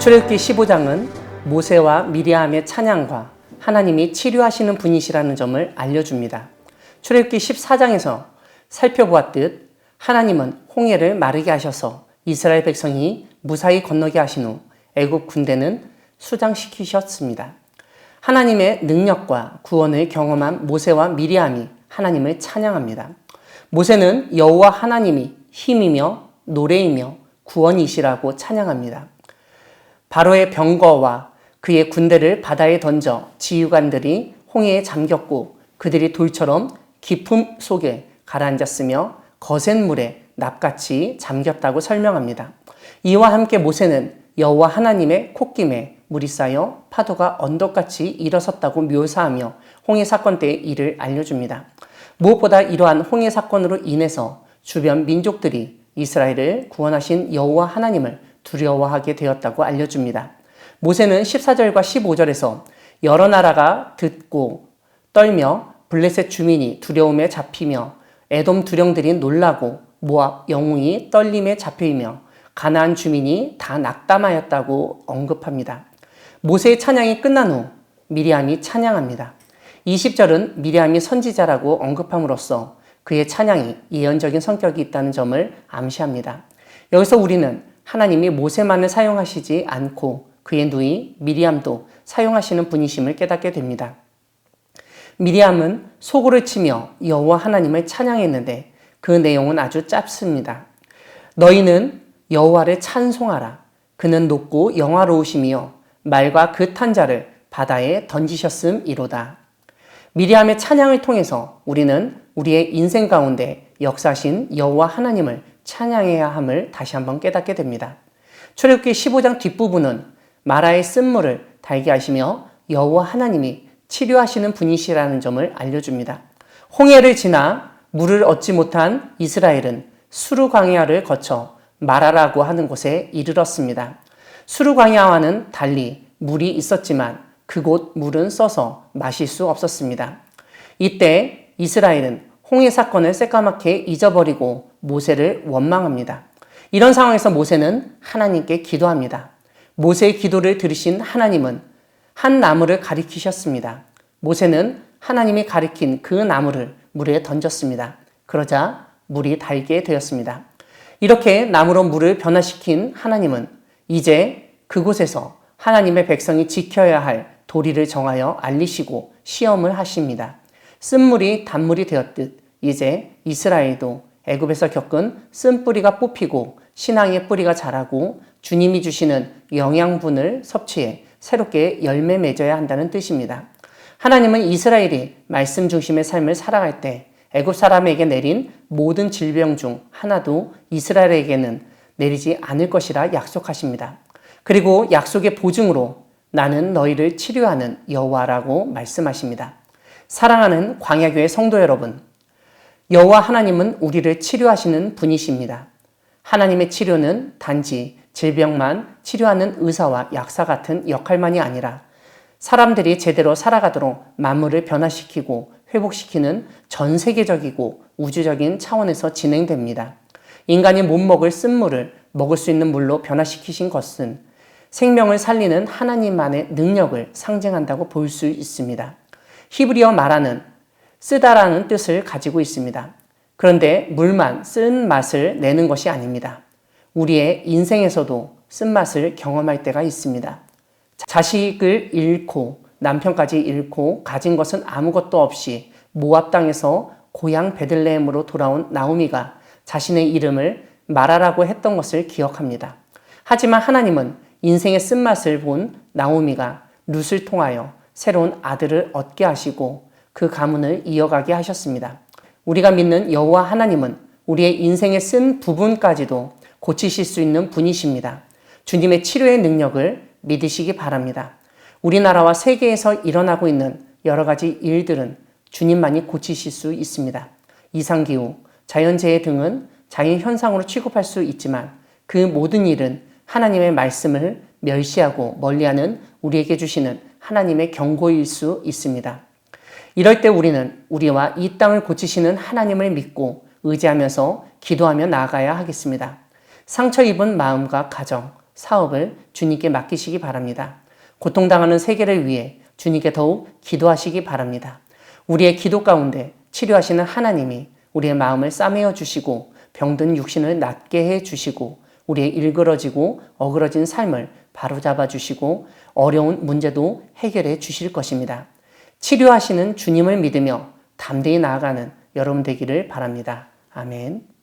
출애굽기 15장은 모세와 미리암의 찬양과 하나님이 치료하시는 분이시라는 점을 알려줍니다. 출애굽기 14장에서 살펴보았듯 하나님은 홍해를 마르게 하셔서 이스라엘 백성이 무사히 건너게 하신 후 애굽 군대는 수장시키셨습니다. 하나님의 능력과 구원을 경험한 모세와 미리암이 하나님을 찬양합니다. 모세는 여호와 하나님이 힘이며 노래이며 구원이시라고 찬양합니다. 바로의 병거와 그의 군대를 바다에 던져 지휘관들이 홍해에 잠겼고 그들이 돌처럼 깊음 속에 가라앉았으며 거센 물에 납같이 잠겼다고 설명합니다. 이와 함께 모세는 여호와 하나님의 콧김에 물이 쌓여 파도가 언덕같이 일어섰다고 묘사하며 홍해 사건 때의 일을 알려줍니다. 무엇보다 이러한 홍해 사건으로 인해서 주변 민족들이 이스라엘을 구원하신 여호와 하나님을 두려워하게 되었다고 알려줍니다. 모세는 14절과 15절에서 여러 나라가 듣고 떨며 블레셋 주민이 두려움에 잡히며 에돔 두령들이 놀라고 모압 영웅이 떨림에 잡혀이며 가나안 주민이 다 낙담하였다고 언급합니다. 모세의 찬양이 끝난 후 미리암이 찬양합니다. 20절은 미리암이 선지자라고 언급함으로써 그의 찬양이 예언적인 성격이 있다는 점을 암시합니다. 여기서 우리는 하나님이 모세만을 사용하시지 않고 그의 누이 미리암도 사용하시는 분이심을 깨닫게 됩니다. 미리암은 소고를 치며 여호와 하나님을 찬양했는데 그 내용은 아주 짧습니다. 너희는 여호와를 찬송하라. 그는 높고 영화로우시며 말과 그 탄 자를 바다에 던지셨음이로다. 미리암의 찬양을 통해서 우리는 우리의 인생 가운데 역사하신 여호와 하나님을 찬양해야 함을 다시 한번 깨닫게 됩니다. 출애굽기 15장 뒷부분은 마라의 쓴물을 달게 하시며 여호와 하나님이 치료하시는 분이시라는 점을 알려줍니다. 홍해를 지나 물을 얻지 못한 이스라엘은 수르 광야를 거쳐 마라라고 하는 곳에 이르렀습니다. 수르 광야와는 달리 물이 있었지만 그곳 물은 써서 마실 수 없었습니다. 이때 이스라엘은 홍해 사건을 새까맣게 잊어버리고 모세를 원망합니다. 이런 상황에서 모세는 하나님께 기도합니다. 모세의 기도를 들으신 하나님은 한 나무를 가리키셨습니다. 모세는 하나님이 가리킨 그 나무를 물에 던졌습니다. 그러자 물이 달게 되었습니다. 이렇게 나무로 물을 변화시킨 하나님은 이제 그곳에서 하나님의 백성이 지켜야 할 도리를 정하여 알리시고 시험을 하십니다. 쓴물이 단물이 되었듯 이제 이스라엘도 애굽에서 겪은 쓴뿌리가 뽑히고 신앙의 뿌리가 자라고 주님이 주시는 영양분을 섭취해 새롭게 열매 맺어야 한다는 뜻입니다. 하나님은 이스라엘이 말씀 중심의 삶을 살아갈 때 애굽 사람에게 내린 모든 질병 중 하나도 이스라엘에게는 내리지 않을 것이라 약속하십니다. 그리고 약속의 보증으로 나는 너희를 치료하는 여호와라고 말씀하십니다. 사랑하는 광야교회 성도 여러분, 여호와 하나님은 우리를 치료하시는 분이십니다. 하나님의 치료는 단지 질병만 치료하는 의사와 약사 같은 역할만이 아니라 사람들이 제대로 살아가도록 만물을 변화시키고 회복시키는 전 세계적이고 우주적인 차원에서 진행됩니다. 인간이 못 먹을 쓴물을 먹을 수 있는 물로 변화시키신 것은 생명을 살리는 하나님만의 능력을 상징한다고 볼 수 있습니다. 히브리어 마라는 쓰다라는 뜻을 가지고 있습니다. 그런데 물만 쓴 맛을 내는 것이 아닙니다. 우리의 인생에서도 쓴맛을 경험할 때가 있습니다. 자식을 잃고 남편까지 잃고 가진 것은 아무것도 없이 모압 땅에서 고향 베들레헴으로 돌아온 나오미가 자신의 이름을 마라라고 했던 것을 기억합니다. 하지만 하나님은 인생의 쓴맛을 본 나오미가 룻을 통하여 새로운 아들을 얻게 하시고 그 가문을 이어가게 하셨습니다. 우리가 믿는 여호와 하나님은 우리의 인생의 쓴 부분까지도 고치실 수 있는 분이십니다. 주님의 치료의 능력을 믿으시기 바랍니다. 우리나라와 세계에서 일어나고 있는 여러 가지 일들은 주님만이 고치실 수 있습니다. 이상기후, 자연재해 등은 자연현상으로 취급할 수 있지만 그 모든 일은 하나님의 말씀을 멸시하고 멀리하는 우리에게 주시는 하나님의 경고일 수 있습니다. 이럴 때 우리는 우리와 이 땅을 고치시는 하나님을 믿고 의지하면서 기도하며 나아가야 하겠습니다. 상처 입은 마음과 가정, 사업을 주님께 맡기시기 바랍니다. 고통당하는 세계를 위해 주님께 더욱 기도하시기 바랍니다. 우리의 기도 가운데 치료하시는 하나님이 우리의 마음을 싸매어 주시고 병든 육신을 낫게 해 주시고 우리의 일그러지고 어그러진 삶을 바로잡아 주시고 어려운 문제도 해결해 주실 것입니다. 치료하시는 주님을 믿으며 담대히 나아가는 여러분 되기를 바랍니다. 아멘.